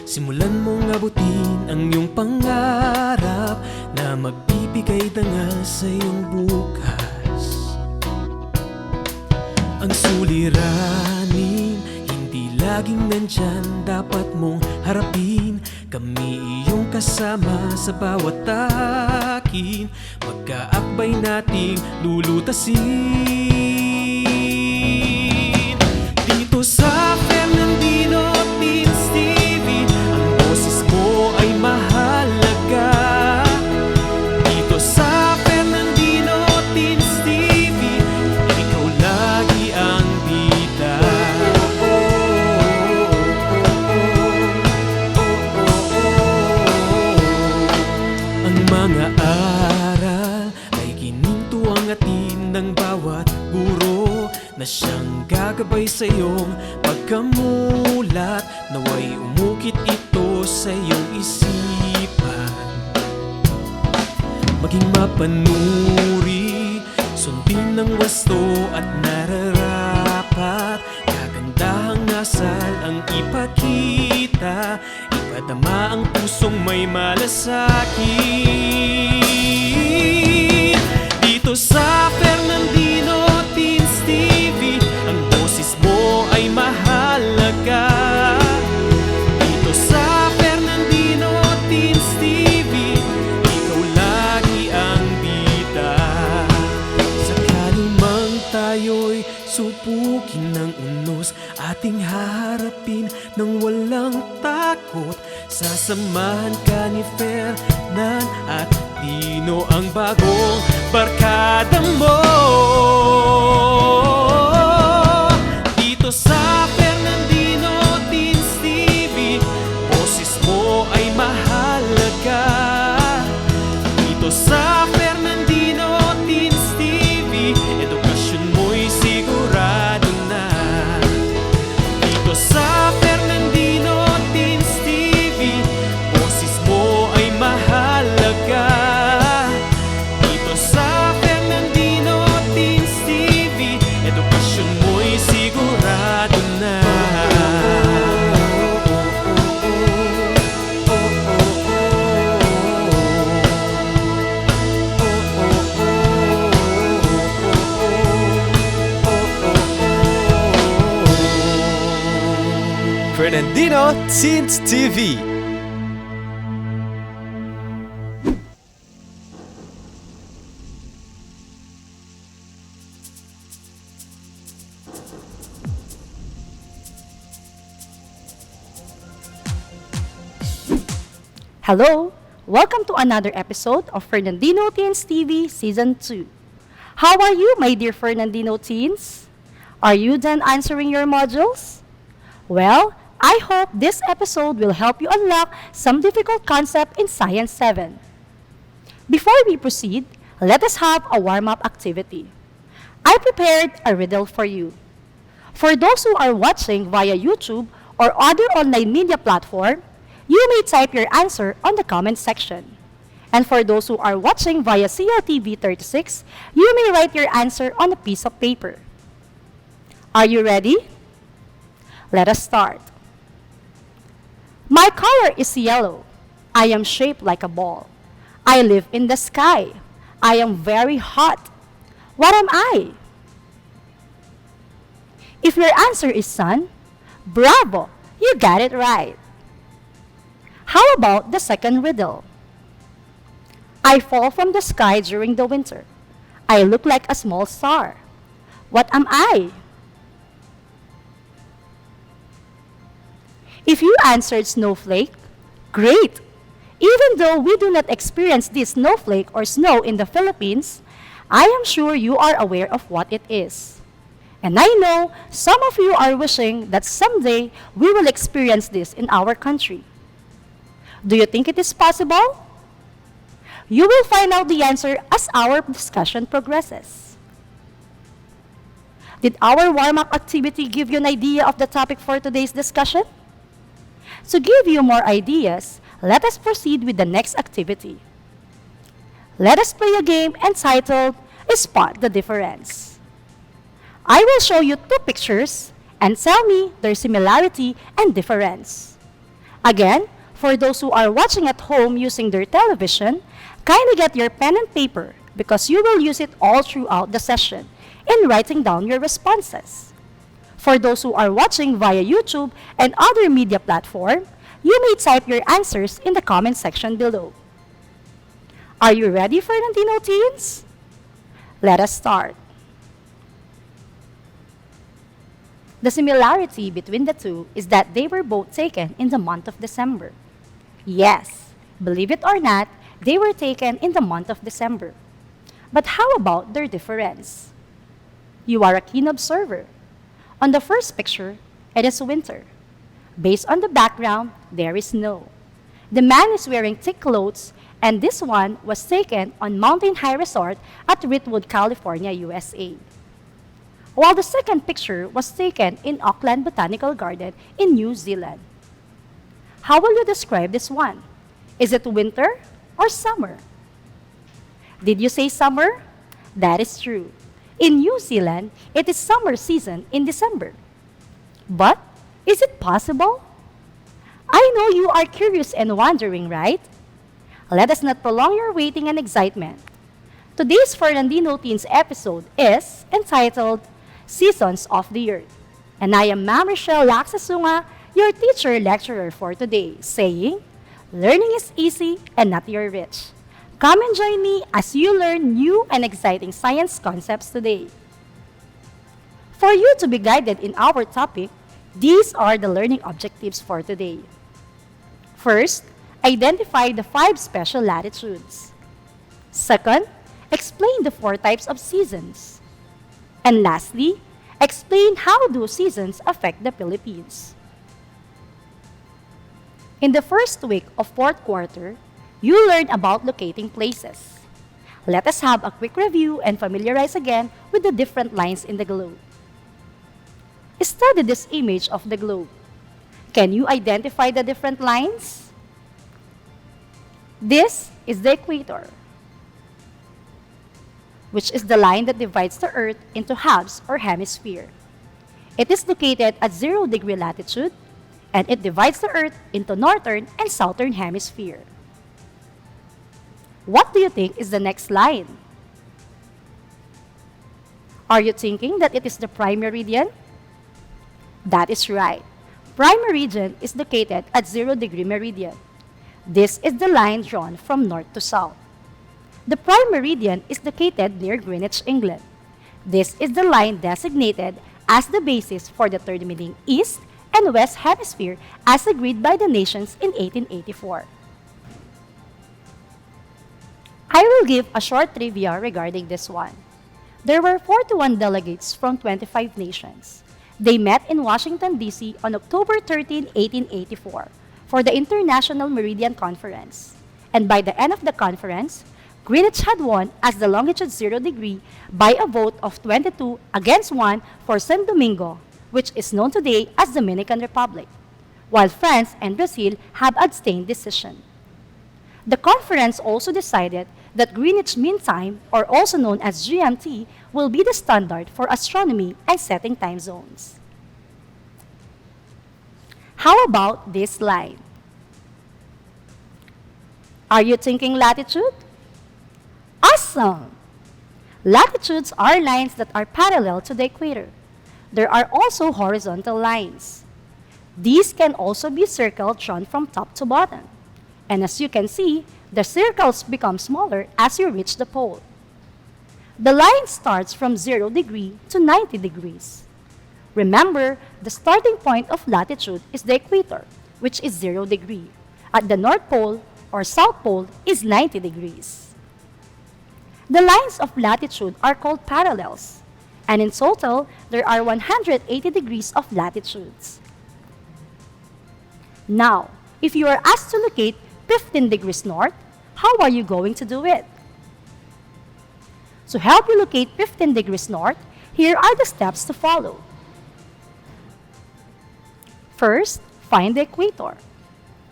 Simulan mong abutin ang iyong pangarap na magbibigay dangal sa iyong bukas. Ang suliranin, hindi laging nandyan, dapat mong harapin. Kami iyong kasama sa bawat takin, magkaakbay nating lulutasin. Dito sa Fernandino Teens TV, ang boses mo ay mahalaga. Dito sa Fernandino Teens TV, ikaw lagi ang bida. Ang mga aral ay ginintuang atin ng bawat guro na siyang gagabay sa iyong pagkamulat. Naway umukit ito sa iyong isipan, maging mapanuri, sundin ng wasto at nararapat. Kagandahang asal ang ipakita, ipadama ang pusong may malasakit. Dito sa Fernandino Teens TV, ang boses mo ay mahalaga. Dito sa Fernandino Teens TV, ikaw lagi ang bida. Sakali mang tayo'y subukin ng unos, ating haharapin ng walang takot. Sasamahan ka ni Fernan at Dino, ang bagong barkada mo. Dito sa Fernandino Teens TV, boses mo ay mahalaga. Dito sa Fernandino Teens TV, edukasyon mo'y sigurado na. Dito sa Fernandino Teens TV, boses mo ay mahalaga. Dito sa Fernandino Teens TV, edukasyon mo'y sigurado na. Fernandino Teens TV. Hello! Welcome to another episode of Fernandino Teens TV Season 2. How are you, my dear Fernandino teens? Are you done answering your modules? Well, I hope this episode will help you unlock some difficult concept in Science 7. Before we proceed, let us have a warm-up activity. I prepared a riddle for you. For those who are watching via YouTube or other online media platform, you may type your answer on the comment section. And for those who are watching via CLTV 36, you may write your answer on a piece of paper. Are you ready? Let us start. My color is yellow. I am shaped like a ball. I live in the sky. I am very hot. What am I? If your answer is sun, bravo, you got it right. How about the second riddle? I fall from the sky during the winter. I look like a small star. What am I? If you answered snowflake, great! Even though we do not experience this snowflake or snow in the Philippines, I am sure you are aware of what it is. And I know some of you are wishing that someday we will experience this in our country. Do you think it is possible? You will find out the answer as our discussion progresses. Did our warm-up activity give you an idea of the topic for today's discussion? To give you more ideas, let us proceed with the next activity. Let us play a game entitled Spot the Difference. I will show you two pictures and tell me their similarity and difference. Again, for those who are watching at home using their television, kindly get your pen and paper because you will use it all throughout the session in writing down your responses. For those who are watching via YouTube and other media platform, you may type your answers in the comment section below. Are you ready, Fernandino teens? Let us start. The similarity between the two is that they were both taken in the month of December. Yes, believe it or not, they were taken in the month of December. But how about their difference? You are a keen observer. On the first picture, it is winter. Based on the background, there is snow. The man is wearing thick clothes, and this one was taken on Mountain High Resort at Richel, California, USA. While the second picture was taken in Auckland Botanical Garden in New Zealand. How will you describe this one? Is it winter or summer? Did you say summer? That is true. In New Zealand, it is summer season in December. But is it possible? I know you are curious and wondering, right? Let us not prolong your waiting and excitement. Today's Fernandino Teens episode is entitled Seasons of the Earth. And I am Ma'am Richel Sunga, your teacher lecturer for today, saying, learning is easy and not your rich. Come and join me as you learn new and exciting science concepts today. For you to be guided in our topic, these are the learning objectives for today. First, identify the 5 special latitudes. Second, explain the 4 types of seasons. And lastly, explain how do seasons affect the Philippines. In the first week of 4th quarter, you learned about locating places. Let us have a quick review and familiarize again with the different lines in the globe. Study this image of the globe. Can you identify the different lines? This is the equator, which is the line that divides the Earth into halves or hemisphere. It is located at 0-degree latitude, and it divides the Earth into northern and southern hemisphere. What do you think is the next line? Are you thinking that it is the prime meridian? That is right. Prime meridian is located at 0-degree meridian. This is the line drawn from north to south. The prime meridian is located near Greenwich, England. This is the line designated as the basis for determining East and West Hemisphere as agreed by the nations in 1884. I will give a short trivia regarding this one. There were 41 delegates from 25 nations. They met in Washington, D.C. on October 13, 1884 for the International Meridian Conference. And by the end of the conference, Greenwich had won as the longitude 0-degree by a vote of 22 against 1 for San Domingo, which is known today as Dominican Republic, while France and Brazil have abstained decision. The conference also decided that Greenwich Mean Time, or also known as GMT, will be the standard for astronomy and setting time zones. How about this line? Are you thinking latitude? Awesome! Latitudes are lines that are parallel to the equator. There are also horizontal lines. These can also be circles drawn from top to bottom. And as you can see, the circles become smaller as you reach the pole. The line starts from 0-degree to 90 degrees. Remember, the starting point of latitude is the equator, which is 0-degree. At the North Pole or South Pole is 90 degrees. The lines of latitude are called parallels, and in total, there are 180 degrees of latitudes. Now, if you are asked to locate 15 degrees north, how are you going to do it? To help you locate 15 degrees north, here are the steps to follow. First, find the equator.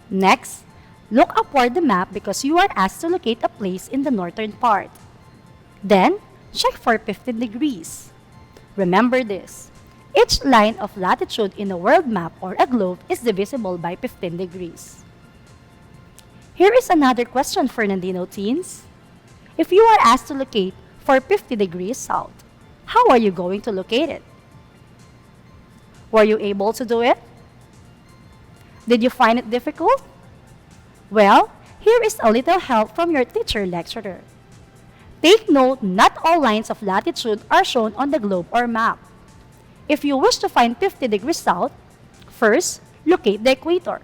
Next, look upward the map because you are asked to locate a place in the northern part. Then, check for 15 degrees. Remember this. Each line of latitude in a world map or a globe is divisible by 15 degrees. Here is another question, Fernandino teens. If you are asked to locate for 50 degrees south, how are you going to locate it? Were you able to do it? Did you find it difficult? Well, here is a little help from your teacher lecturer. Take note, not all lines of latitude are shown on the globe or map. If you wish to find 50 degrees south, first, locate the equator.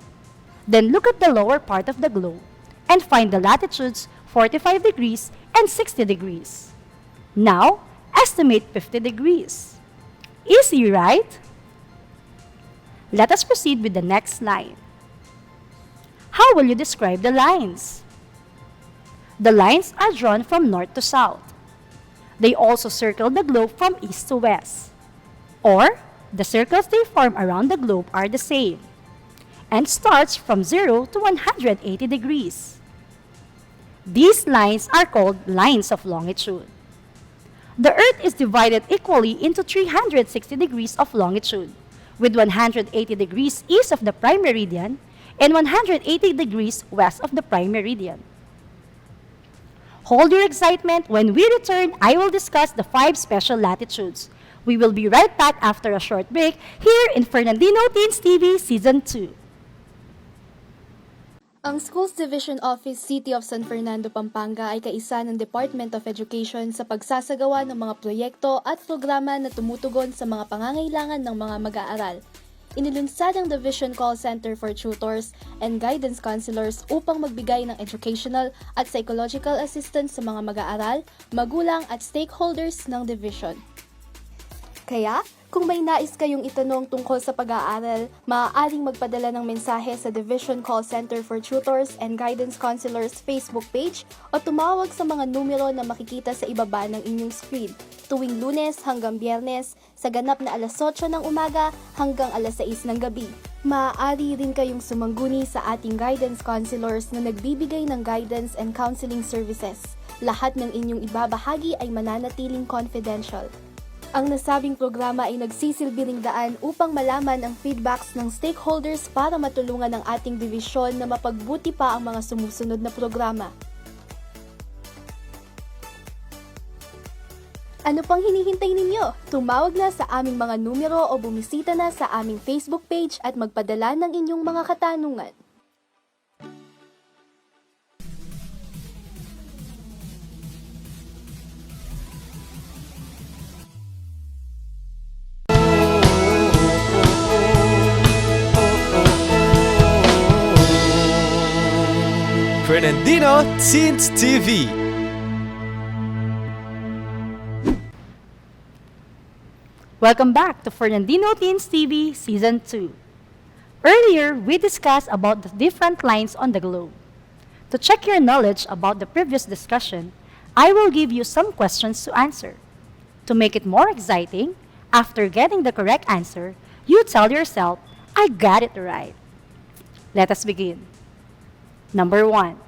Then look at the lower part of the globe and find the latitudes 45 degrees and 60 degrees. Now, estimate 50 degrees. Easy, right? Let us proceed with the next line. How will you describe the lines? The lines are drawn from north to south. They also circle the globe from east to west. Or, the circles they form around the globe are the same and starts from 0 to 180 degrees. These lines are called lines of longitude. The Earth is divided equally into 360 degrees of longitude, with 180 degrees east of the prime meridian and 180 degrees west of the prime meridian. Hold your excitement. When we return, I will discuss the 5 special latitudes. We will be right back after a short break here in Fernandino Teens TV Season 2. Ang Schools Division Office City of San Fernando, Pampanga ay kaisa ng Department of Education sa pagsasagawa ng mga proyekto at programa na tumutugon sa mga pangangailangan ng mga mag-aaral. Inilunsad ang Division Call Center for Tutors and Guidance Counselors upang magbigay ng educational at psychological assistance sa mga mag-aaral, magulang at stakeholders ng division. Kaya, kung may nais kayong itanong tungkol sa pag-aaral, maaaring magpadala ng mensahe sa Division Call Center for Tutors and Guidance Counselors Facebook page o tumawag sa mga numero na makikita sa ibaba ng inyong screen tuwing Lunes hanggang Biyernes sa ganap na alas 8 ng umaga hanggang alas 6 ng gabi. Maaari rin kayong sumangguni sa ating guidance counselors na nagbibigay ng guidance and counseling services. Lahat ng inyong ibabahagi ay mananatiling confidential. Ang nasabing programa ay nagsisilbing daan upang malaman ang feedbacks ng stakeholders para matulungan ang ating divisyon na mapagbuti pa ang mga sumusunod na programa. Ano pang hinihintay ninyo? Tumawag na sa aming mga numero o bumisita na sa aming Facebook page at magpadala ng inyong mga katanungan. Fernandino Teens TV. Welcome back to Fernandino Teens TV Season 2. Earlier, we discussed about the different lines on the globe. To check your knowledge about the previous discussion, I will give you some questions to answer. To make it more exciting, after getting the correct answer, you tell yourself, I got it right. Let us begin. Number 1.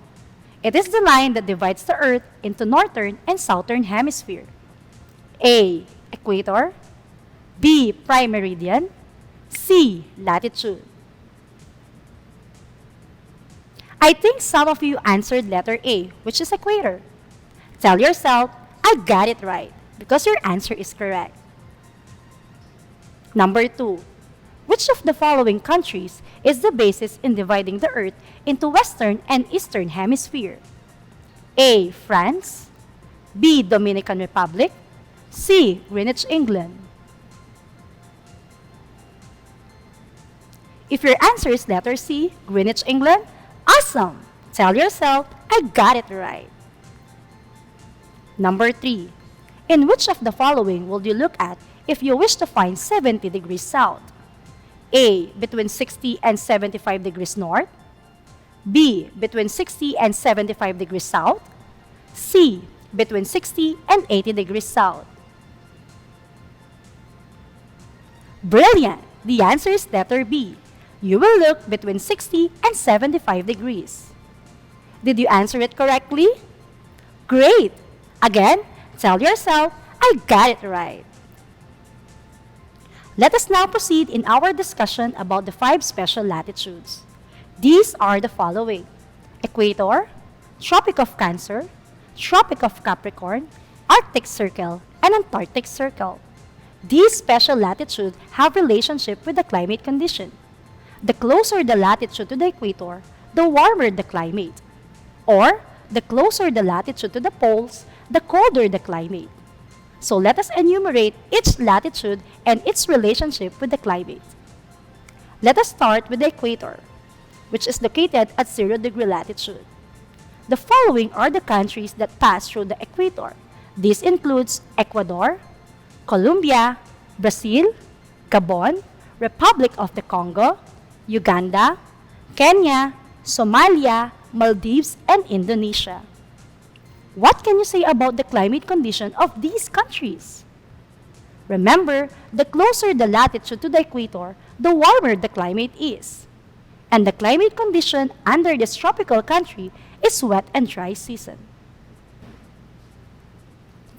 It is the line that divides the Earth into northern and southern hemisphere. A. Equator. B. Prime meridian. C. Latitude. I think some of you answered letter A, which is equator. Tell yourself, I got it right, because your answer is correct. Number 2. Which of the following countries is the basis in dividing the Earth into Western and Eastern Hemisphere? A. France. B. Dominican Republic. C. Greenwich, England. If your answer is letter C, Greenwich, England, awesome! Tell yourself, I got it right. Number 3. In which of the following will you look at if you wish to find 70 degrees south? A. Between 60 and 75 degrees north. B. Between 60 and 75 degrees south. C. Between 60 and 80 degrees south. Brilliant! The answer is letter B. You will look between 60 and 75 degrees. Did you answer it correctly? Great! Again, tell yourself, I got it right. Let us now proceed in our discussion about the 5 special latitudes. These are the following: Equator, Tropic of Cancer, Tropic of Capricorn, Arctic Circle, and Antarctic Circle. These special latitudes have relationship with the climate condition. The closer the latitude to the equator, the warmer the climate. Or, the closer the latitude to the poles, the colder the climate. So let us enumerate each latitude and its relationship with the climate. Let us start with the equator, which is located at 0-degree latitude. The following are the countries that pass through the equator. This includes Ecuador, Colombia, Brazil, Gabon, Republic of the Congo, Uganda, Kenya, Somalia, Maldives, and Indonesia. What can you say about the climate condition of these countries? Remember, the closer the latitude to the equator, the warmer the climate is. And the climate condition under this tropical country is wet and dry season.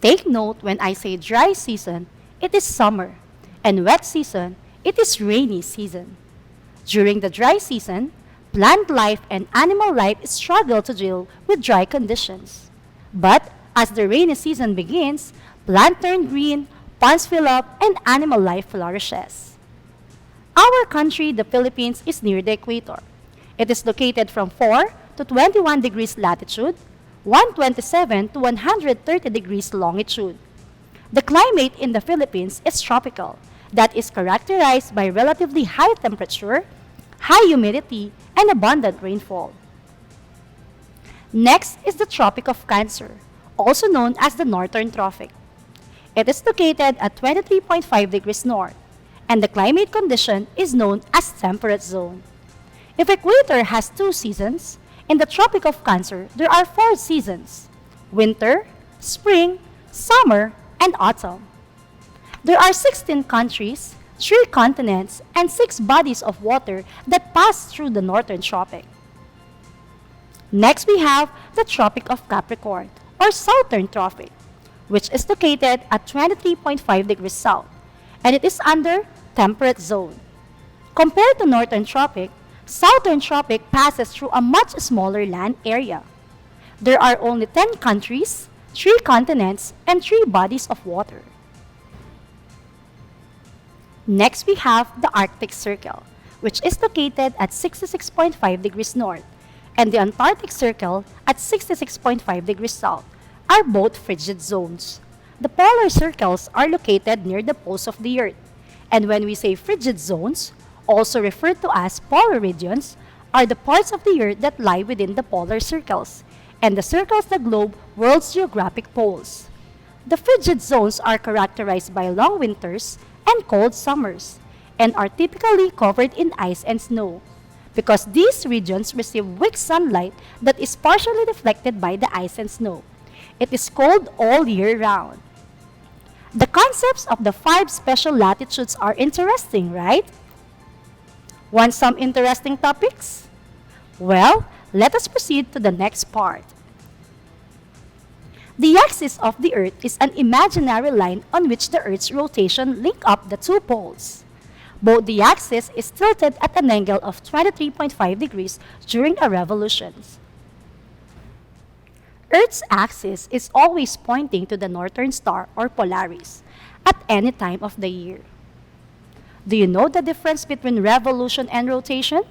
Take note, when I say dry season, it is summer, and wet season, it is rainy season. During the dry season, plant life and animal life struggle to deal with dry conditions. But as the rainy season begins, plants turn green, ponds fill up, and animal life flourishes. Our country, the Philippines, is near the equator. It is located from 4 to 21 degrees latitude, 127 to 130 degrees longitude. The climate in the Philippines is tropical, that is characterized by relatively high temperature, high humidity, and abundant rainfall. Next is the Tropic of Cancer, also known as the Northern Tropic. It is located at 23.5 degrees north, and the climate condition is known as temperate zone. If equator has 2 seasons, in the Tropic of Cancer there are 4 seasons: winter, spring, summer, and autumn. There are 16 countries, 3 continents, and 6 bodies of water that pass through the Northern Tropic. Next, we have the Tropic of Capricorn, or Southern Tropic, which is located at 23.5 degrees south, and it is under temperate zone. Compared to Northern Tropic, Southern Tropic passes through a much smaller land area. There are only 10 countries, 3 continents, and 3 bodies of water. Next, we have the Arctic Circle, which is located at 66.5 degrees north, and the Antarctic Circle at 66.5 degrees south, are both frigid zones. The polar circles are located near the poles of the Earth, and when we say frigid zones, also referred to as polar regions, are the parts of the Earth that lie within the polar circles, and the circles the globe world's geographic poles. The frigid zones are characterized by long winters and cold summers, and are typically covered in ice and snow, because these regions receive weak sunlight that is partially reflected by the ice and snow. It is cold all year round. The concepts of the 5 special latitudes are interesting, right? Want some interesting topics? Well, let us proceed to the next part. The axis of the Earth is an imaginary line on which the Earth's rotation link up the 2 poles. Both the axis is tilted at an angle of 23.5 degrees during a revolution. Earth's axis is always pointing to the northern star or Polaris at any time of the year. Do you know the difference between revolution and rotation?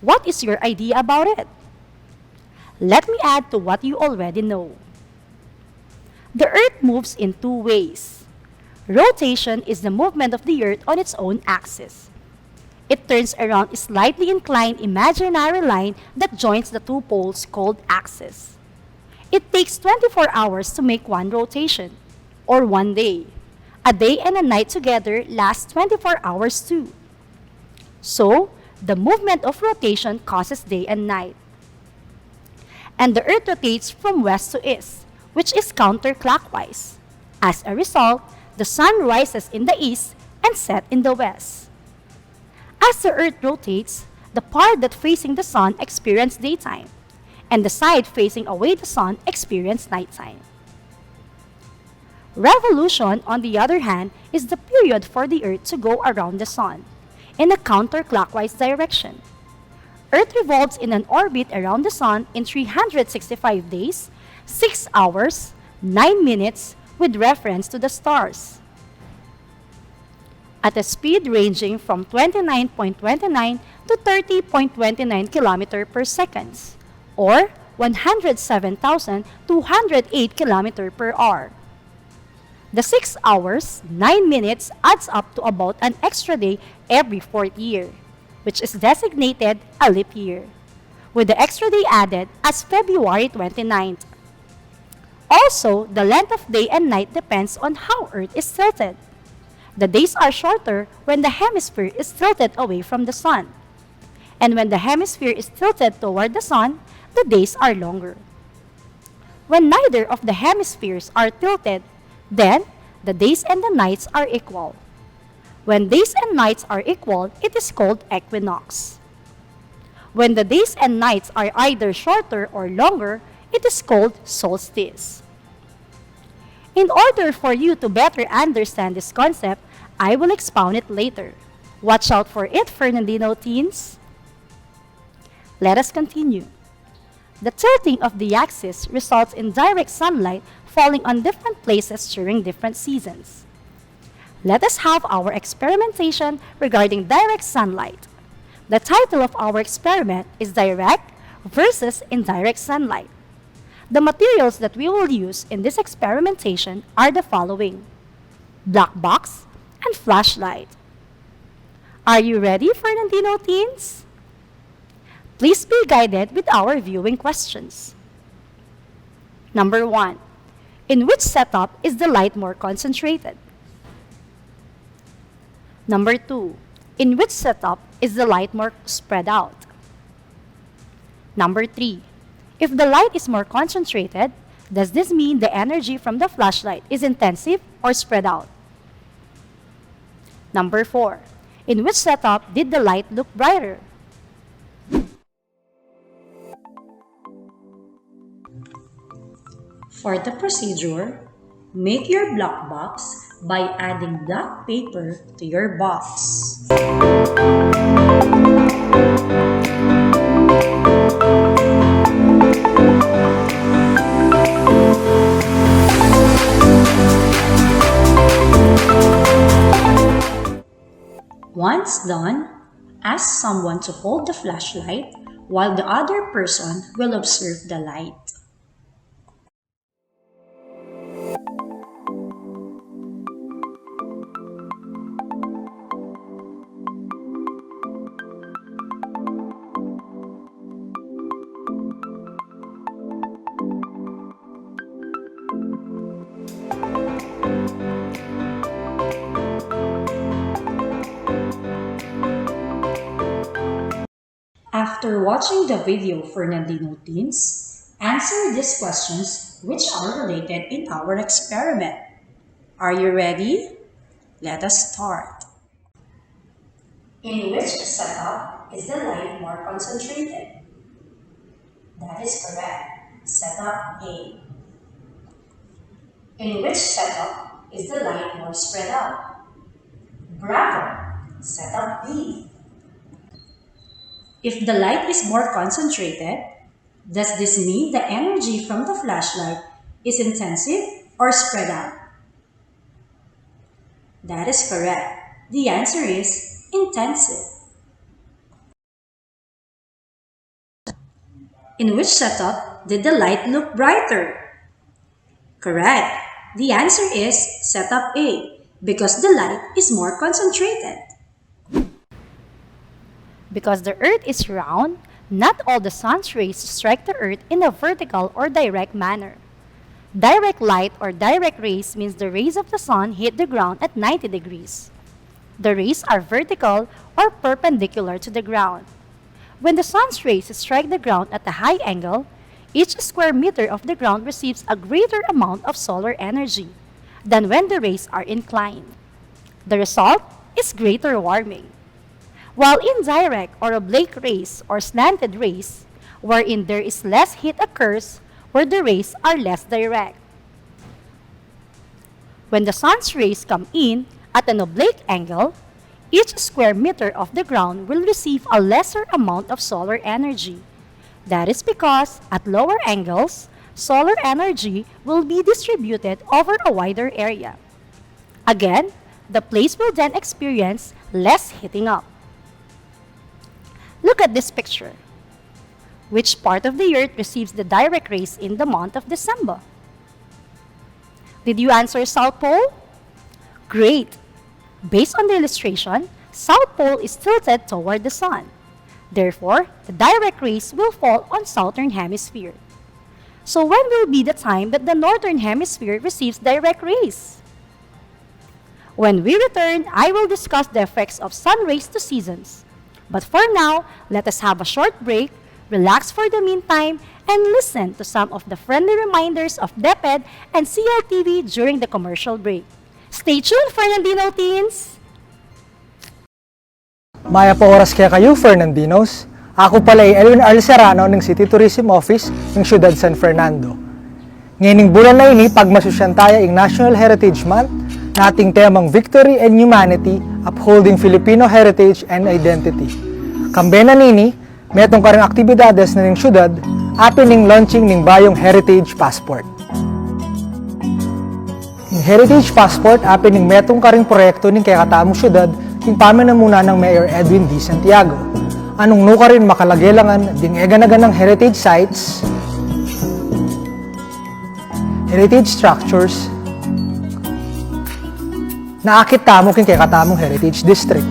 What is your idea about it? Let me add to what you already know. The Earth moves in 2 ways. Rotation is the movement of the Earth on its own axis. It turns around a slightly inclined imaginary line that joins the 2 poles called axis. It takes 24 hours to make one rotation, or 1 day. A day and a night together last 24 hours too. So, the movement of rotation causes day and night. And the Earth rotates from west to east, which is counterclockwise. As a result, the sun rises in the east and sets in the west. As the Earth rotates, the part that facing the sun experiences daytime, and the side facing away the sun experiences nighttime. Revolution, on the other hand, is the period for the Earth to go around the Sun in a counterclockwise direction. Earth revolves in an orbit around the Sun in 365 days, 6 hours, 9 minutes with reference to the stars, at a speed ranging from 29.29 to 30.29 km per second, or 107,208 km per hour. The 6 hours, 9 minutes adds up to about an extra day every fourth year, which is designated a leap year, with the extra day added as February 29th. Also, the length of day and night depends on how Earth is tilted. The days are shorter when the hemisphere is tilted away from the Sun. And when the hemisphere is tilted toward the Sun, the days are longer. When neither of the hemispheres are tilted, then the days and the nights are equal. When days and nights are equal, it is called equinox. When the days and nights are either shorter or longer, it is called solstice. In order for you to better understand this concept, I will expound it later. Watch out for it, Fernandino teens. Let us continue. The tilting of the axis results in direct sunlight falling on different places during different seasons. Let us have our experimentation regarding direct sunlight. The title of our experiment is Direct versus Indirect Sunlight. The materials that we will use in this experimentation are the following: black box and flashlight. Are you ready, Fernandino teens? Please be guided with our viewing questions. Number 1. In which setup is the light more concentrated? Number 2. In which setup is the light more spread out? Number 3. If the light is more concentrated, does this mean the energy from the flashlight is intensive or spread out? Number 4. In which setup did the light look brighter? For the procedure, make your black box by adding black paper to your box. Once done, ask someone to hold the flashlight while the other person will observe the light. After watching the video, Fernandino teens, answer these questions which are related in our experiment. Are you ready? Let us start. In which setup is the light more concentrated? That is correct. Setup A. In which setup is the light more spread out? Bravo! Setup B. If the light is more concentrated, does this mean the energy from the flashlight is intensive or spread out? That is correct. The answer is intensive. In which setup did the light look brighter? Correct. The answer is setup A, because the light is more concentrated. Because the Earth is round, not all the sun's rays strike the Earth in a vertical or direct manner. Direct light or direct rays means the rays of the sun hit the ground at 90 degrees. The rays are vertical or perpendicular to the ground. When the sun's rays strike the ground at a high angle, each square meter of the ground receives a greater amount of solar energy than when the rays are inclined. The result is greater warming. While indirect or oblique rays or slanted rays, wherein there is less heat occurs where the rays are less direct. When the sun's rays come in at an oblique angle, each square meter of the ground will receive a lesser amount of solar energy. That is because at lower angles, solar energy will be distributed over a wider area. Again, the place will then experience less heating up. Look at this picture. Which part of the earth receives the direct rays in the month of December? Did you answer South Pole? Great! Based on the illustration, South Pole is tilted toward the sun. Therefore, the direct rays will fall on Southern Hemisphere. So when will be the time that the Northern Hemisphere receives direct rays? When we return, I will discuss the effects of sun rays to seasons. But for now, let us have a short break, relax for the meantime, and listen to some of the friendly reminders of DepEd and CLTV during the commercial break. Stay tuned, Fernandino teens! Maya po oras kaya kayo, Fernandinos. Ako pala ay Elwin Arl Serrano ng City Tourism Office ng Siyudad San Fernando. Ngayong bulan na ini, pagmasusyan tayo ang National Heritage Month na ating temang Victory and Humanity, Upholding Filipino Heritage and Identity. Kambena nini, metong karang aktibidades na ng siyudad, atin ng launching ng bayong Heritage Passport. Yung Heritage Passport, apin ng metong karing proyekto ng kaya katamong siyudad, yung paminamuna ng Mayor Edwin D. Santiago. Anong nuka rin makalagelangan ding eganagan ng heritage sites, heritage structures, na akit tamo kin kaya katamong heritage district.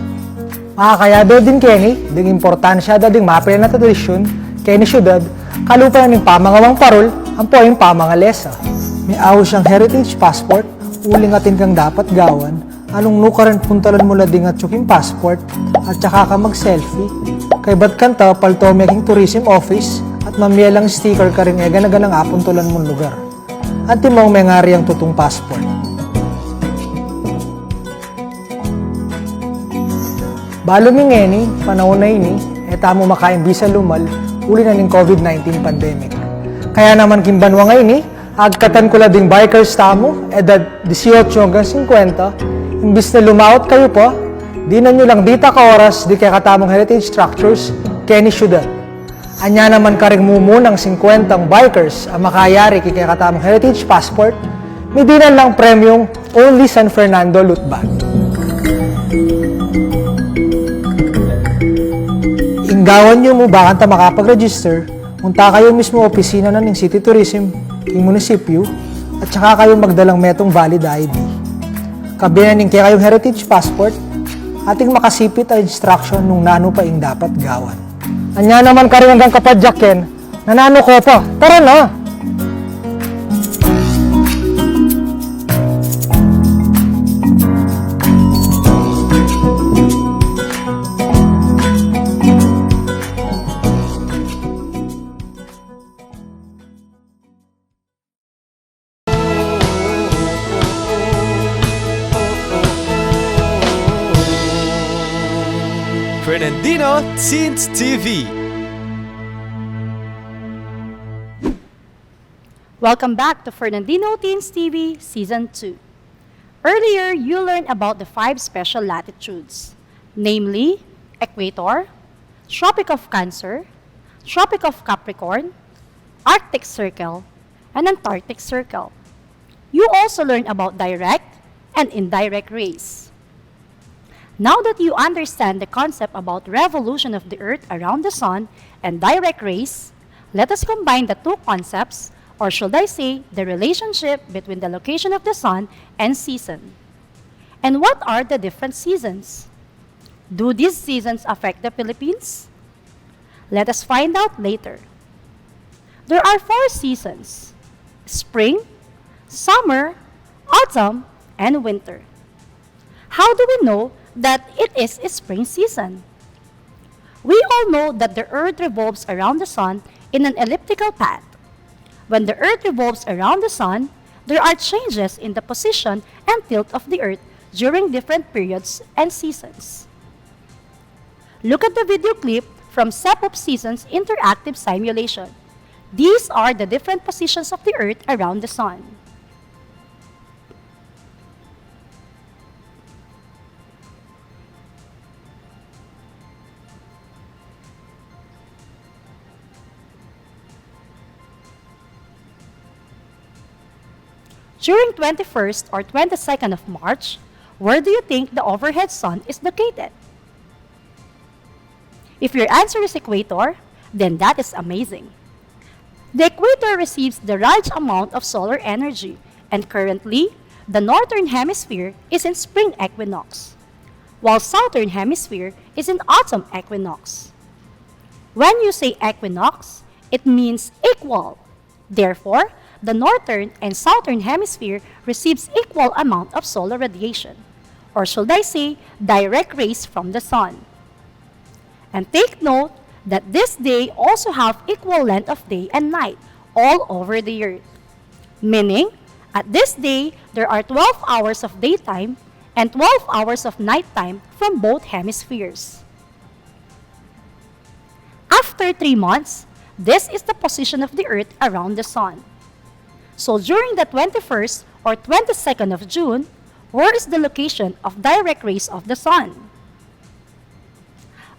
Makakayabe din kini, ding importansya da ding mapil na tradisyon, kini siyudad, kalupa ng pamangawang parol, ang poing pamangalesa. May aw siyang heritage passport, uling atin kang dapat gawan, anong nukaran puntalan mo lading at tsuking passport, at saka ka mag-selfie. Kay ba't kanta, palto making tourism office, at mamielang sticker ka rin eganagan ng apuntulan mong lugar. At timong may ngari ang tutong passport. Balo mi ngeni, panahon na ini, etamo makain bisa lumal, uli na ng COVID-19 pandemic. Kaya naman kimbanwa ngayon agkatan ko ding bikers tamo, edad 18 hanggang 50, imbis na lumaot kayo po, di na nyo lang dita ka oras, di kaya katamong heritage structures, kaya ni syudad. Anya naman karing mumunang 50 bikers ang makayari kaya katamong heritage passport, midinan lang premium only San Fernando loot bag. Inggawan nyo mo ba kanta makapag-register, punta kayo mismo opisina na ng City Tourism, yung munisipyo, at saka kayo magdalang metong valid ID. Kabinan kaya kayong heritage passport, ating makasipit ang instruction nung nano pa ing dapat gawan. Anya naman karing hanggang kapadyakin, nanano ko pa, tara na! Fernandino Teens TV. Welcome back to Fernandino Teens TV Season 2. Earlier, you learned about the 5 special latitudes, namely Equator, Tropic of Cancer, Tropic of Capricorn, Arctic Circle, and Antarctic Circle. You also learned about direct and indirect rays. Now that you understand the concept about revolution of the Earth around the Sun and direct rays, let us combine the two concepts, or should I say, the relationship between the location of the Sun and season. And what are the different seasons? Do these seasons affect the Philippines? Let us find out later. There are 4 seasons: spring, summer, autumn, and winter. How do we know that it is a spring season? We all know that the Earth revolves around the Sun in an elliptical path. When the Earth revolves around the Sun, there are changes in the position and tilt of the Earth during different periods and seasons. Look at the video clip from SEPOP Seasons Interactive Simulation. These are the different positions of the Earth around the Sun. During 21st or 22nd of March, where do you think the overhead sun is located? If your answer is equator, then that is amazing. The equator receives the large amount of solar energy, and currently, the northern hemisphere is in spring equinox, while southern hemisphere is in autumn equinox. When you say equinox, it means equal. Therefore, the northern and southern hemisphere receives equal amount of solar radiation, or should I say, direct rays from the sun. And take note that this day also have equal length of day and night all over the earth. Meaning, at this day, there are 12 hours of daytime and 12 hours of nighttime from both hemispheres. After 3 months, this is the position of the earth around the sun. So during the 21st or 22nd of June, where is the location of direct rays of the sun?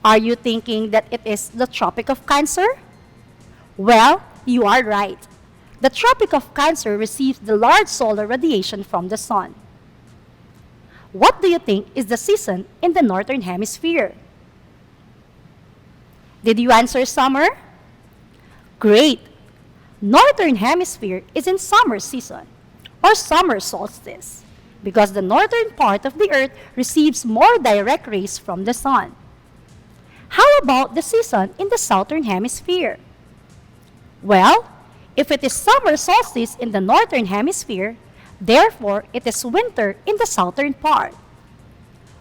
Are you thinking that it is the Tropic of Cancer? Well, you are right. The Tropic of Cancer receives the large solar radiation from the sun. What do you think is the season in the northern hemisphere? Did you answer summer? Great! Northern hemisphere is in summer season or summer solstice because the northern part of the earth receives more direct rays from the sun. How about the season in the southern hemisphere? Well, if it is summer solstice in the northern hemisphere, therefore it is winter in the southern part.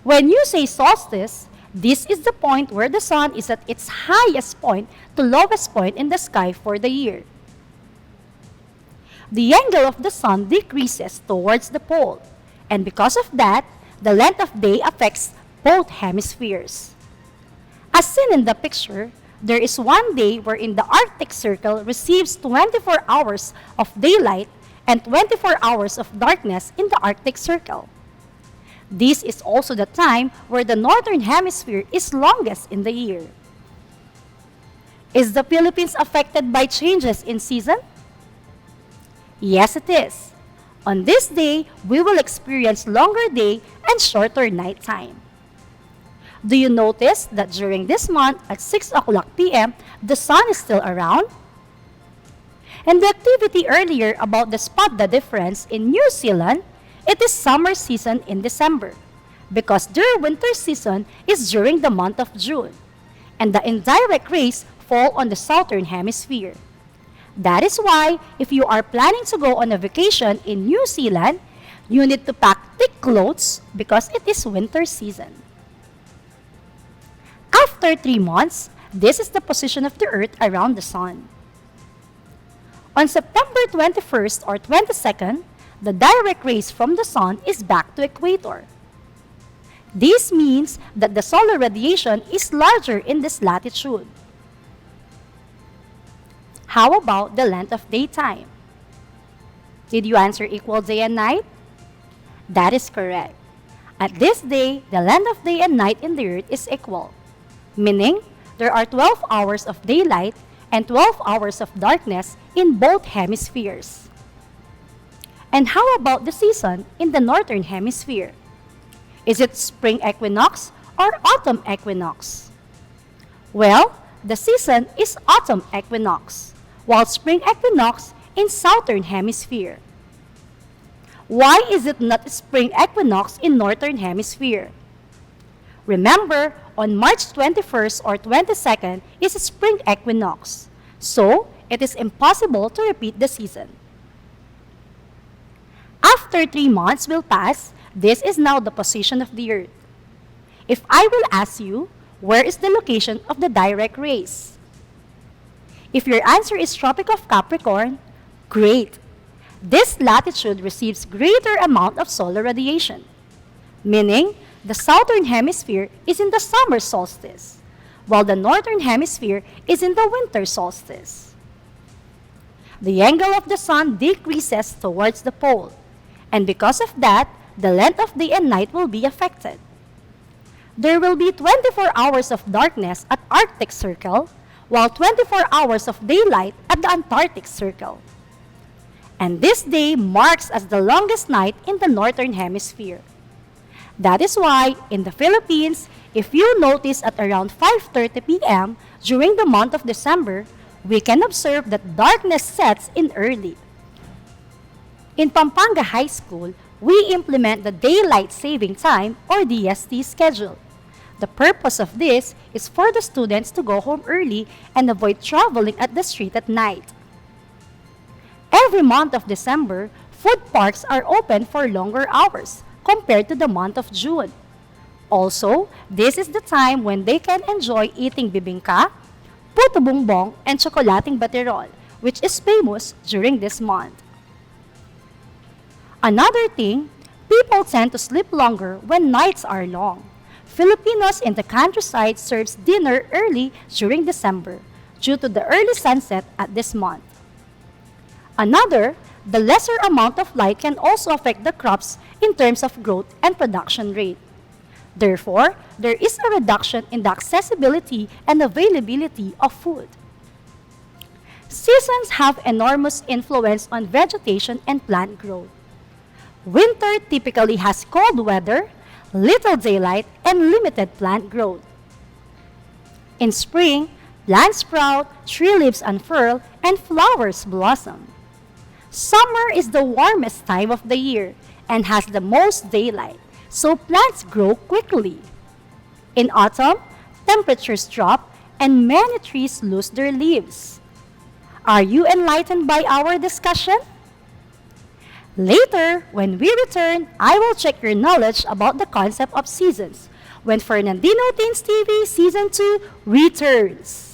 When you say solstice, this is the point where the sun is at its highest point to lowest point in the sky for the year. The angle of the sun decreases towards the pole, and because of that, the length of day affects both hemispheres. As seen in the picture, there is one day wherein the Arctic Circle receives 24 hours of daylight and 24 hours of darkness in the Arctic Circle. This is also the time where the northern hemisphere is longest in the year. Is the Philippines affected by changes in season? Yes, it is. On this day, we will experience longer day and shorter night time. Do you notice that during this month at 6 o'clock p.m., the sun is still around? And the activity earlier about the spot the difference in New Zealand, it is summer season in December because their winter season is during the month of June, and the indirect rays fall on the southern hemisphere. That is why if you are planning to go on a vacation in New Zealand, you need to pack thick clothes because it is winter season. After 3 months, this is the position of the earth around the sun. On September 21st or 22nd, the direct rays from the sun is back to equator. This means that the solar radiation is larger in this latitude. How about the length of daytime? Did you answer equal day and night? That is correct. At this day, the length of day and night in the earth is equal, meaning there are 12 hours of daylight and 12 hours of darkness in both hemispheres. And how about the season in the northern hemisphere? Is it spring equinox or autumn equinox? Well, the season is autumn equinox, while spring equinox in southern hemisphere. Why is it not spring equinox in northern hemisphere? Remember, on March 21st or 22nd is spring equinox, so it is impossible to repeat the season. After 3 months will pass, this is now the position of the earth. If I will ask you, where is the location of the direct rays? If your answer is Tropic of Capricorn, great! This latitude receives greater amount of solar radiation, meaning the southern hemisphere is in the summer solstice, while the northern hemisphere is in the winter solstice. The angle of the sun decreases towards the pole, and because of that, the length of day and night will be affected. There will be 24 hours of darkness at Arctic Circle, while 24 hours of daylight at the Antarctic Circle. and this day marks as the longest night in the Northern Hemisphere. That is why, in the Philippines, if you notice at around 5:30 p.m. during the month of December, we can observe that darkness sets in early. In Pampanga High School, we implement the Daylight Saving Time or DST schedule. The purpose of this is for the students to go home early and avoid traveling at the street at night. Every month of December, food parks are open for longer hours compared to the month of June. Also, this is the time when they can enjoy eating bibingka, puto bongbong, and chocolating baterol, which is famous during this month. Another thing, people tend to sleep longer when nights are long. Filipinos in the countryside serves dinner early during December due to the early sunset at this month. Another, the lesser amount of light can also affect the crops in terms of growth and production rate. Therefore, there is a reduction in the accessibility and availability of food. Seasons have enormous influence on vegetation and plant growth. Winter typically has cold weather, little daylight, and limited plant growth. In spring, plants sprout, tree leaves unfurl, and flowers blossom. Summer is the warmest time of the year and has the most daylight, so plants grow quickly. In autumn, temperatures drop and many trees lose their leaves. Are you enlightened by our discussion? Later, when we return, I will check your knowledge about the concept of seasons when Fernandino Teens TV Season 2 returns.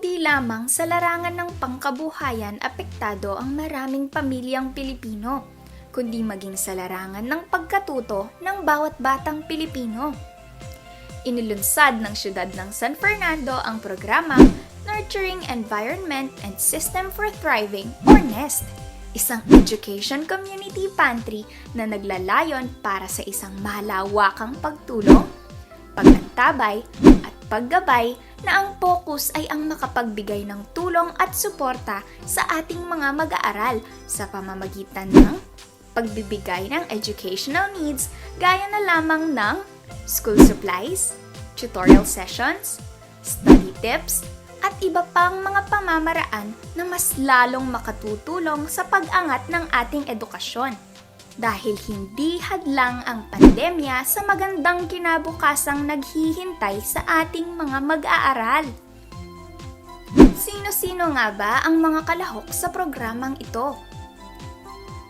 Hindi lamang sa larangan ng pangkabuhayan apektado ang maraming pamilyang Pilipino, kundi maging sa larangan ng pagkatuto ng bawat batang Pilipino. Inilunsad ng siyudad ng San Fernando ang programa Nurturing Environment and System for Thriving or NEST, isang education community pantry na naglalayon para sa isang malawakang pagtulong, pagtantabay at paggabay na ang focus ay ang makapagbigay ng tulong at suporta sa ating mga mag-aaral sa pamamagitan ng pagbibigay ng educational needs gaya na lamang ng school supplies, tutorial sessions, study tips, at iba pang mga pamamaraan na mas lalong makatutulong sa pag-angat ng ating edukasyon. Dahil hindi hadlang ang pandemya sa magandang kinabukasang naghihintay sa ating mga mag-aaral. Sino-sino nga ba ang mga kalahok sa programang ito?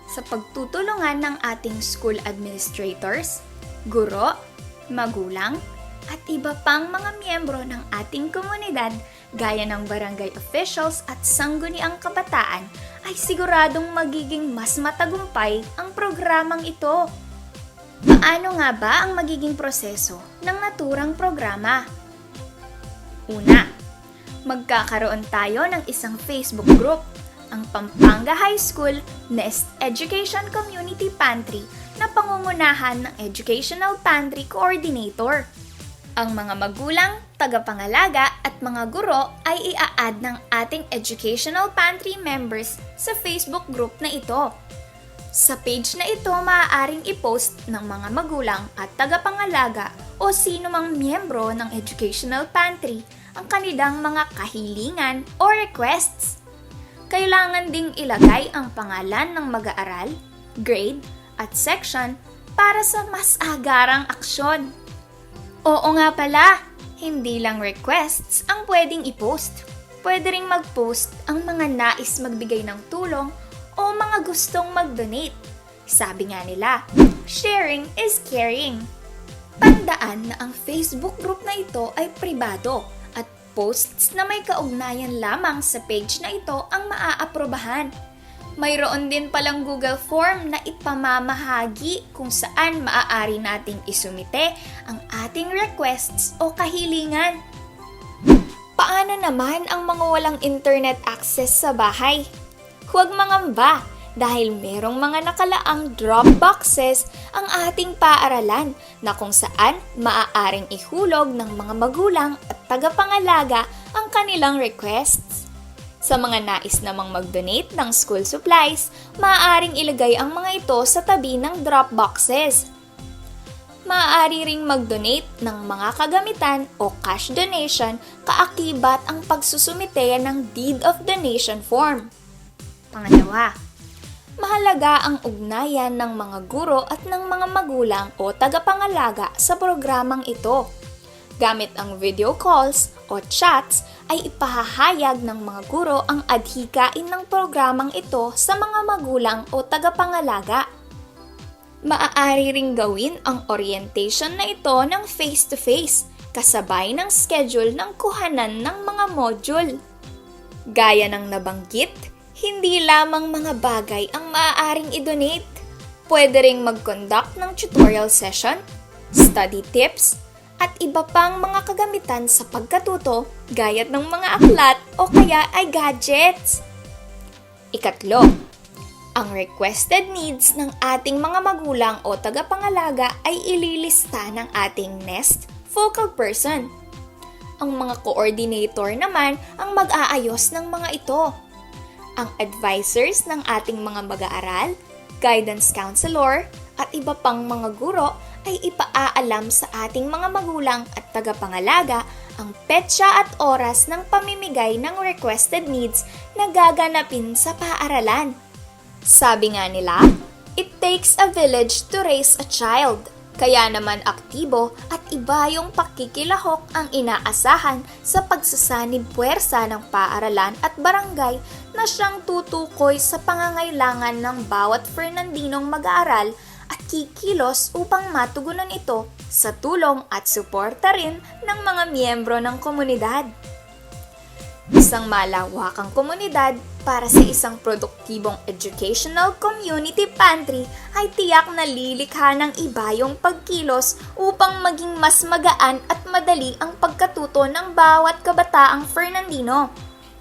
Sa pagtutulungan ng ating school administrators, guro, magulang, at iba pang mga miyembro ng ating komunidad gaya ng barangay officials at sangguniang kabataan ay siguradong magiging mas matagumpay ang programang ito. Paano nga ba ang magiging proseso ng naturang programa? Una, magkakaroon tayo ng isang Facebook group, ang Pampanga High School Nest Education Community Pantry na pangungunahan ng Educational Pantry Coordinator. Ang mga magulang, tagapangalaga at mga guro ay ia-add ng ating Educational Pantry members sa Facebook group na ito. Sa page na ito maaaring i-post ng mga magulang at tagapangalaga o sino mang miyembro ng Educational Pantry ang kanilang mga kahilingan o requests. Kailangan ding ilagay ang pangalan ng mag-aaral, grade at section para sa mas agarang aksyon. Oo nga pala, hindi lang requests ang pwedeng i-post. Pwede ring mag-post ang mga nais magbigay ng tulong o mga gustong mag-donate. Sabi nga nila, sharing is caring. Tandaan na ang Facebook group na ito ay pribado at posts na may kaugnayan lamang sa page na ito ang maaaprobahan. Mayroon din palang Google Form na ipamamahagi kung saan maaari nating isumite ang ating requests o kahilingan. Paano naman ang mga walang internet access sa bahay? Huwag mangamba dahil merong mga nakalaang drop boxes ang ating paaralan na kung saan maaaring ihulog ng mga magulang at tagapangalaga ang kanilang requests. Sa mga nais namang mag-donate ng school supplies, maaaring ilagay ang mga ito sa tabi ng drop boxes. Maaari ring mag-donate ng mga kagamitan o cash donation kaakibat ang pagsusumite ng deed of donation form. Pangalawa, mahalaga ang ugnayan ng mga guro at ng mga magulang o tagapangalaga sa programang ito. Gamit ang video calls o chats ay ipahahayag ng mga guro ang adhikain ng programang ito sa mga magulang o tagapangalaga. Maaari ring gawin ang orientation na ito ng face-to-face kasabay ng schedule ng kuhanan ng mga module. Gaya ng nabanggit, hindi lamang mga bagay ang maaaring i-donate. Pwede ring mag-conduct ng tutorial session, study tips, at iba pang mga kagamitan sa pagkatuto gaya ng mga aklat o kaya ay gadgets. Ikatlo, ang requested needs ng ating mga magulang o tagapangalaga ay ililista ng ating NEST focal person. Ang mga coordinator naman ang mag-aayos ng mga ito. Ang advisors ng ating mga mag-aaral, guidance counselor, at iba pang mga guro ay ipaaalam sa ating mga magulang at tagapangalaga ang petsa at oras ng pamimigay ng requested needs na gaganapin sa paaralan. Sabi nga nila, it takes a village to raise a child. Kaya naman aktibo at iba yung pakikilahok ang inaasahan sa pagsasanib puwersa ng paaralan at barangay na siyang tutukoy sa pangangailangan ng bawat Fernandinong mag-aaral at kikilos upang matugunan ito sa tulong at suporta rin ng mga miyembro ng komunidad. Isang malawakang komunidad para sa isang produktibong educational community pantry ay tiyak na lilikha ng iba yung pagkilos upang maging mas magaan at madali ang pagkatuto ng bawat kabataang Fernandino.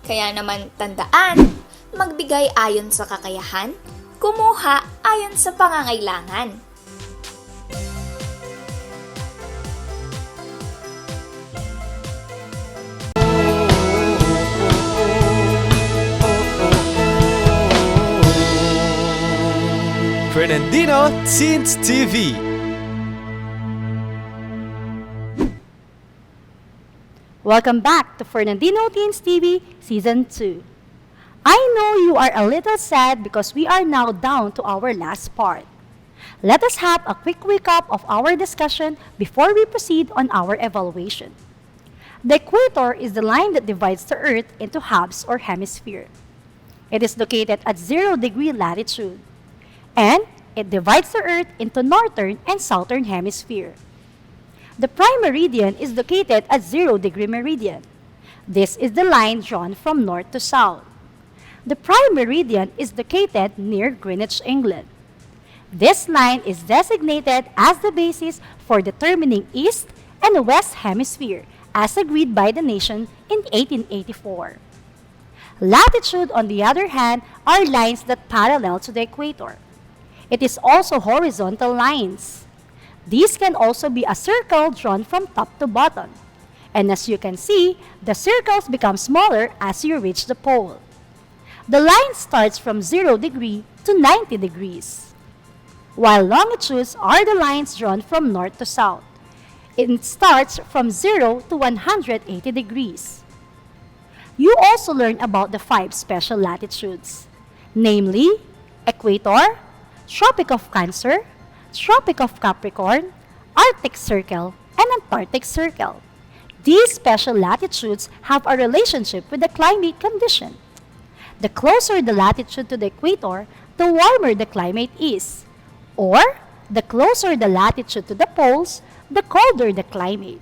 Kaya naman tandaan, magbigay ayon sa kakayahan, kumuha ayon sa pangangailangan. Fernandino Teens TV. Welcome back to Fernandino Teens TV Season 2. I know you are a little sad because we are now down to our last part. Let us have a quick recap of our discussion before we proceed on our evaluation. The equator is the line that divides the Earth into halves or hemisphere. It is located at 0-degree latitude, and it divides the Earth into northern and southern hemisphere. The prime meridian is located at 0-degree meridian. This is the line drawn from north to south. The prime meridian is located near Greenwich, England. This line is designated as the basis for determining east and west hemisphere as agreed by the nation in 1884. Latitude, on the other hand, are lines that parallel to the equator. It is also horizontal lines. These can also be a circle drawn from top to bottom. And as you can see, the circles become smaller as you reach the pole. The line starts from 0-degree to 90 degrees. While longitudes are the lines drawn from north to south. It starts from 0 to 180 degrees. You also learn about the 5 special latitudes, namely equator, Tropic of Cancer, Tropic of Capricorn, Arctic Circle, and Antarctic Circle. These special latitudes have a relationship with the climate condition. The closer the latitude to the equator, the warmer the climate is. Or, the closer the latitude to the poles, the colder the climate.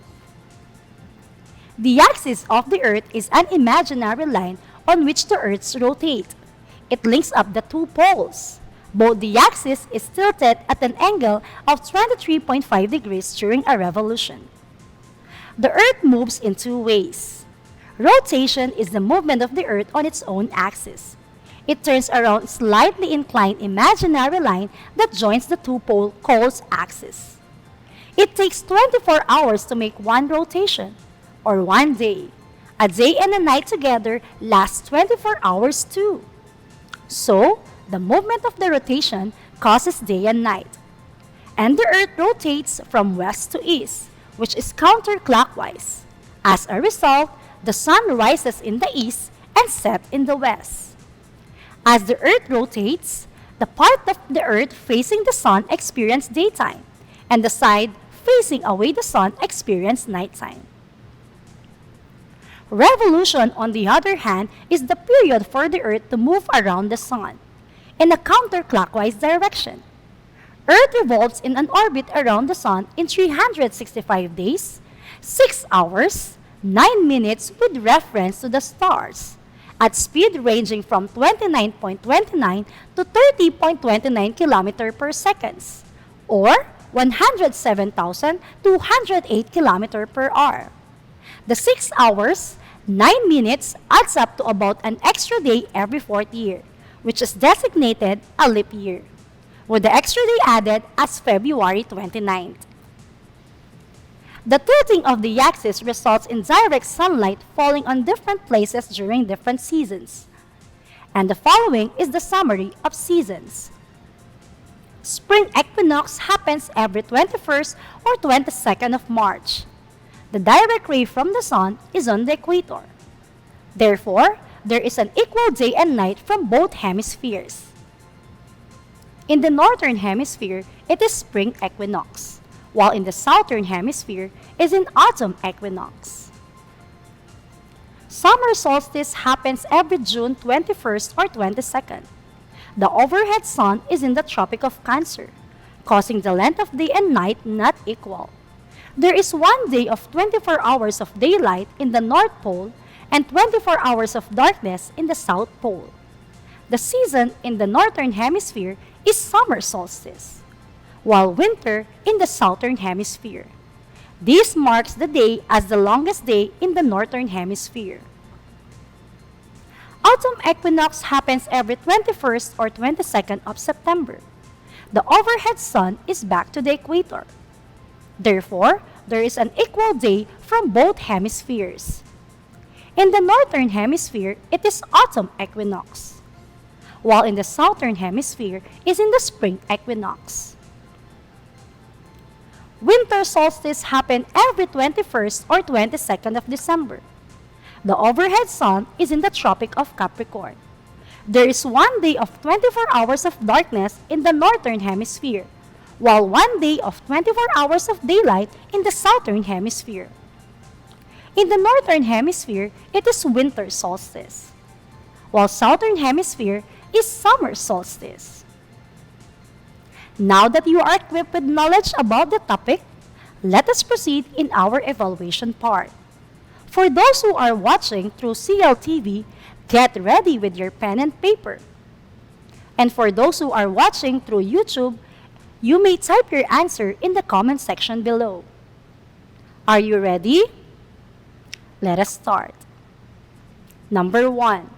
The axis of the Earth is an imaginary line on which the Earths rotate. It links up the 2 poles. Both the axis is tilted at an angle of 23.5 degrees during a revolution. The Earth moves in 2 ways. Rotation is the movement of the Earth on its own axis. It turns around a slightly inclined imaginary line that joins the 2 poles axis. It takes 24 hours to make one rotation, or 1 day. A day and a night together lasts 24 hours too. So, the movement of the rotation causes day and night. And the Earth rotates from west to east, which is counterclockwise. As a result, the Sun rises in the east and sets in the west. As the Earth rotates, the part of the Earth facing the Sun experiences daytime, and the side facing away the Sun experiences nighttime. Revolution, on the other hand, is the period for the Earth to move around the Sun in a counterclockwise direction. Earth revolves in an orbit around the Sun in 365 days, 6 hours, 9 minutes with reference to the stars, at speed ranging from 29.29 to 30.29 km per second, or 107,208 km per hour. The 6 hours, 9 minutes adds up to about an extra day every fourth year, which is designated a leap year, with the extra day added as February 29th. The tilting of the axis results in direct sunlight falling on different places during different seasons. And the following is the summary of seasons. Spring equinox happens every 21st or 22nd of March. The direct ray from the Sun is on the equator. Therefore, there is an equal day and night from both hemispheres. In the northern hemisphere, it is spring equinox, while in the southern hemisphere is an autumn equinox. Summer solstice happens every June 21st or 22nd. The overhead sun is in the Tropic of Cancer, causing the length of day and night not equal. There is 1 day of 24 hours of daylight in the North Pole and 24 hours of darkness in the South Pole. The season in the northern hemisphere is summer solstice, while winter in the southern hemisphere. This marks the day as the longest day in the northern hemisphere. Autumn equinox happens every 21st or 22nd of September. The overhead sun is back to the equator. Therefore, there is an equal day from both hemispheres. In the northern hemisphere, it is autumn equinox, while in the southern hemisphere is in the spring equinox. Winter solstice happens every 21st or 22nd of December. The overhead sun is in the Tropic of Capricorn. There is 1 day of 24 hours of darkness in the northern hemisphere, while 1 day of 24 hours of daylight in the southern hemisphere. In the northern hemisphere, it is winter solstice, while southern hemisphere is summer solstice. Now that you are equipped with knowledge about the topic, let us proceed in our evaluation part. For those who are watching through CLTV, get ready with your pen and paper. And for those who are watching through YouTube, you may type your answer in the comment section below. Are you ready? Let us start. Number 1.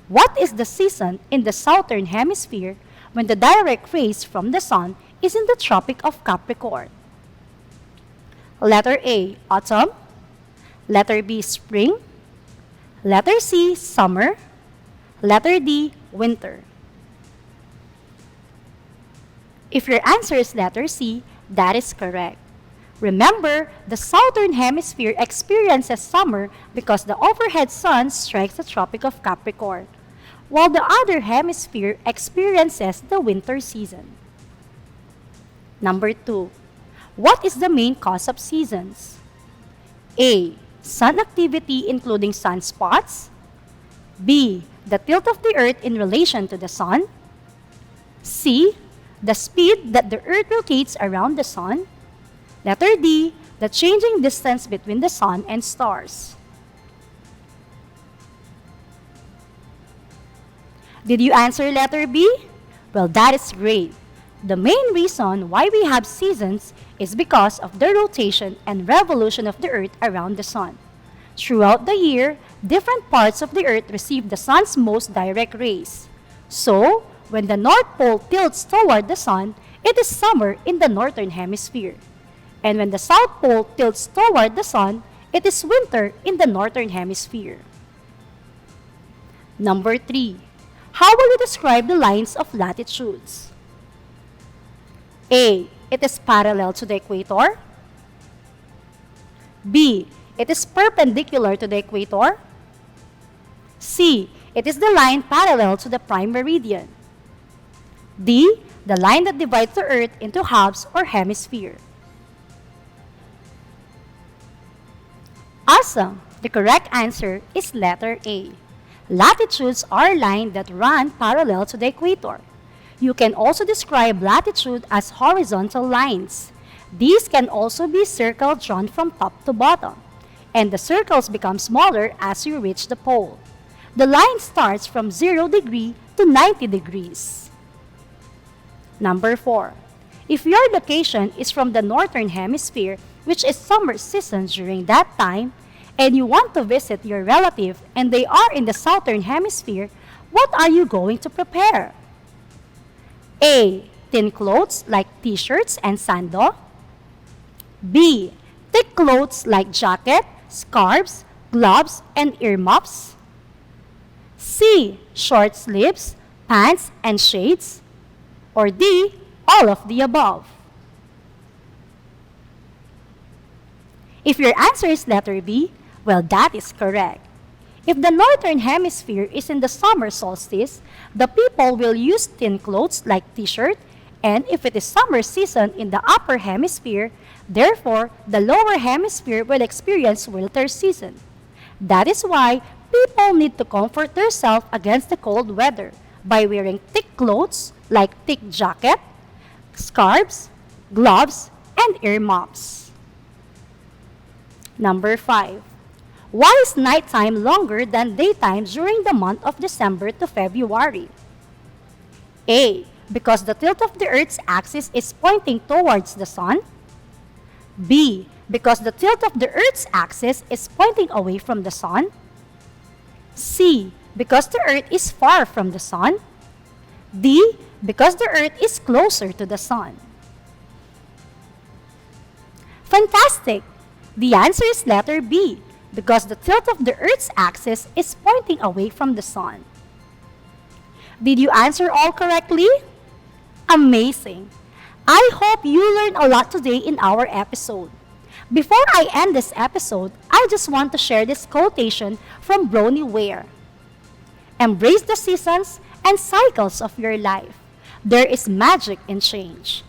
What is the season in the southern hemisphere when the direct rays from the sun is in the Tropic of Capricorn? Letter A, autumn. Letter B, spring. Letter C, summer. Letter D, winter. If your answer is letter C, that is correct. Remember, the southern hemisphere experiences summer because the overhead sun strikes the Tropic of Capricorn, while the other hemisphere experiences the winter season. Number 2. What is the main cause of seasons? A. Sun activity including sunspots. B. The tilt of the Earth in relation to the Sun. C. The speed that the Earth rotates around the Sun. Letter D. The changing distance between the Sun and stars. Did you answer letter B? Well, that is great. The main reason why we have seasons is because of the rotation and revolution of the Earth around the Sun. Throughout the year, different parts of the Earth receive the Sun's most direct rays. So, when the North Pole tilts toward the Sun, it is summer in the northern hemisphere. And when the South Pole tilts toward the Sun, It is winter in the northern hemisphere. Number 3. How will you describe the lines of latitudes? A. It is parallel to the equator. B. It is perpendicular to the equator. C. It is the line parallel to the prime meridian. D. The line that divides the Earth into halves or hemisphere. Awesome! The correct answer is letter A. Latitudes are lines that run parallel to the equator. You can also describe latitude as horizontal lines. These can also be circles drawn from top to bottom, and the circles become smaller as you reach the pole. The line starts from 0 degree to 90 degrees. Number 4. If your location is from the northern hemisphere, which is summer season during that time, and you want to visit your relative and they are in the southern hemisphere, what are you going to prepare? A. Thin clothes like t-shirts and sando. B. Thick clothes like jacket, scarves, gloves, and earmuffs. C. Short sleeves, pants, and shades. Or D. All of the above. If your answer is letter B, well, that is correct. If the northern hemisphere is in the summer solstice, the people will use thin clothes like t-shirt, and if it is summer season in the upper hemisphere, therefore, the lower hemisphere will experience winter season. That is why people need to comfort themselves against the cold weather by wearing thick clothes like thick jacket, scarves, gloves, and earmuffs. Number 5. Why is nighttime longer than daytime during the month of December to February? A. Because the tilt of the Earth's axis is pointing towards the sun. B. Because the tilt of the Earth's axis is pointing away from the sun. C. Because the Earth is far from the sun. D. Because the Earth is closer to the sun. Fantastic! The answer is letter B, because the tilt of the Earth's axis is pointing away from the sun. Did you answer all correctly? Amazing! I hope you learned a lot today in our episode. Before I end this episode, I just want to share this quotation from Bronnie Ware. Embrace the seasons and cycles of your life. There is magic in change.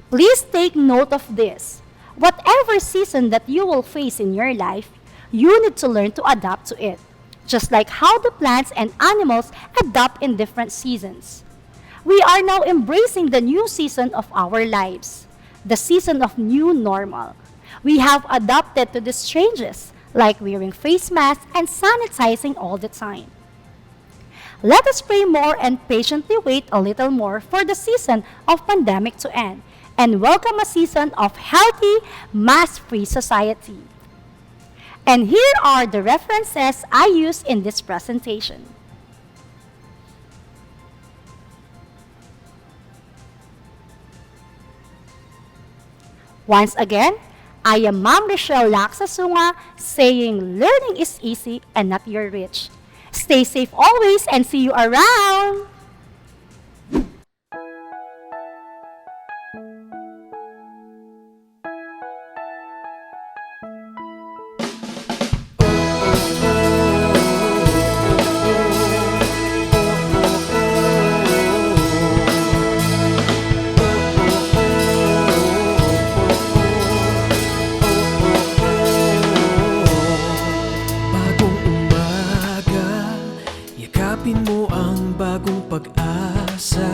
Please take note of this. Whatever season that you will face in your life, you need to learn to adapt to it, just like how the plants and animals adapt in different seasons. We are now embracing the new season of our lives, the season of new normal. We have adapted to these changes, like wearing face masks and sanitizing all the time. Let us pray more and patiently wait a little more for the season of pandemic to end and welcome a season of healthy, mask-free society. And here are the references I used in this presentation. Once again, I am Ma'am Richel Sunga saying learning is easy and not you're rich. Stay safe always and see you around! Bagong umaga, yakapin mo ang bagong pag-asa.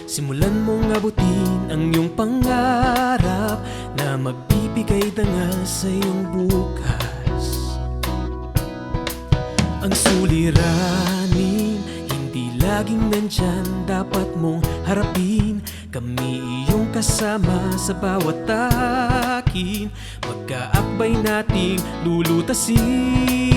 Simulan mong abutin ang iyong pangarap na magbibigay dangal sa iyong bukas. Ang suliranin, hindi laging nandyan, dapat mong harapin. Kami iyong kasama sa bawat takin, magkaakbay nating lulutasin.